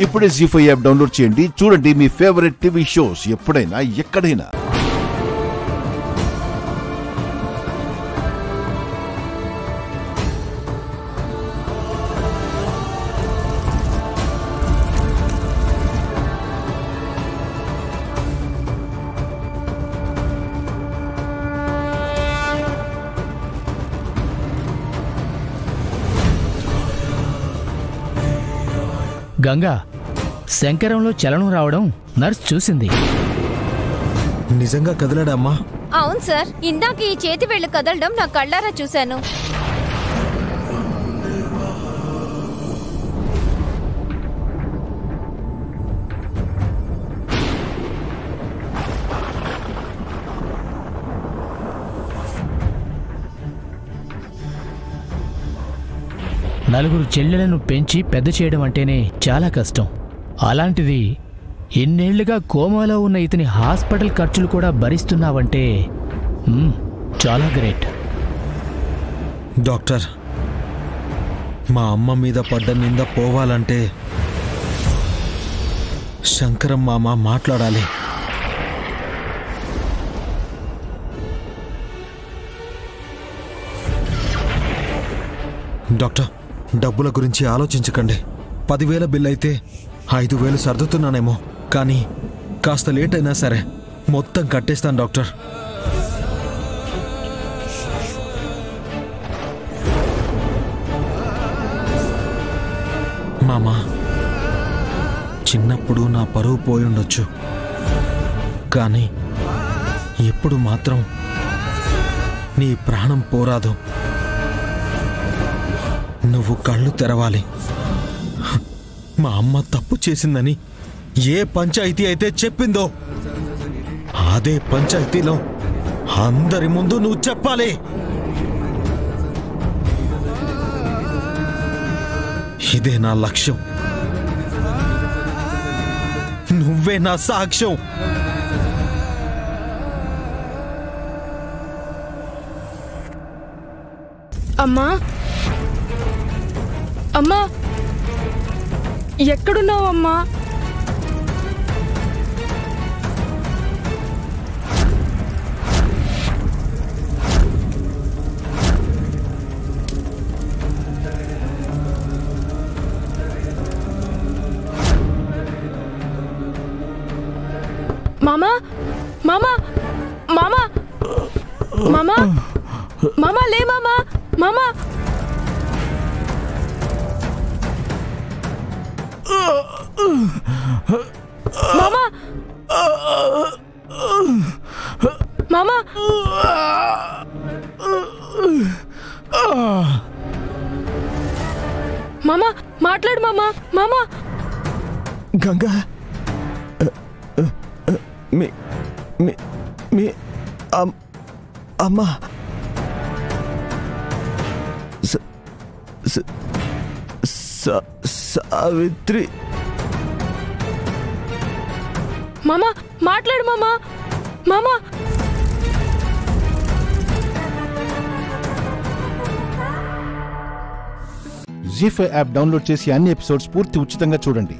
ఇప్పుడే జీ5 app download చేయండి. చూడండి మీ ఫేవరెట్ టీవీ షోస్ ఎప్పుడైనా ఎక్కడైనా. గంగా, శంకరంలో చలనం రావడం నర్స్ చూసింది. నిజంగా కదలడమ్మా? అవును సార్, ఇందాక ఈ చేతి వేళ్లు కదలడం నా కళ్ళారా చూశాను. నలుగురు చెల్లెలను పెంచి పెద్ద చేయడం అంటేనే చాలా కష్టం. అలాంటిది ఎన్నేళ్లుగా కోమాలో ఉన్న ఇతని హాస్పిటల్ ఖర్చులు కూడా భరిస్తున్నావంటే చాలా గ్రేట్. డాక్టర్, మా అమ్మ మీద పడ్డ నింద పోవాలంటే శంకరం మామ మాట్లాడాలి. డాక్టర్, డబ్బుల గురించి ఆలోచించకండి. 10,000 బిల్ అయితే 5,000 సర్దుతున్నానేమో, కానీ కాస్త లేట్ అయినా సరే మొత్తం కట్టేస్తాను డాక్టర్. మామా, చిన్నప్పుడు నా పరువు పోయుండొచ్చు, కానీ ఇప్పుడు మాత్రం నీ ప్రాణం పోరాదు. నువ్వు కళ్ళు తెరవాలి. మా అమ్మ తప్పు చేసిందని ఏ పంచాయతీ అయితే చెప్పిందో అదే పంచాయతీలో అందరి ముందు నువ్వు చెప్పాలి. ఇదే నా లక్ష్యం. నువ్వే నా సాక్ష్యం. అమ్మా, అమ్మా, ఎక్కడున్నావమ్మా? మామా, మామా, మామా, మామా, మామా, లే మామా, మామా. మామా, మామా, మామా, మాట్లాడు మామా. మామా, గంగా, మీ అమ్మా సావిత్రి. మామా, మాట్లాడు మామా. మామా, జీ5 యాప్ డౌన్లోడ్ చేసి అన్ని ఎపిసోడ్స్ పూర్తి ఉచితంగా చూడండి.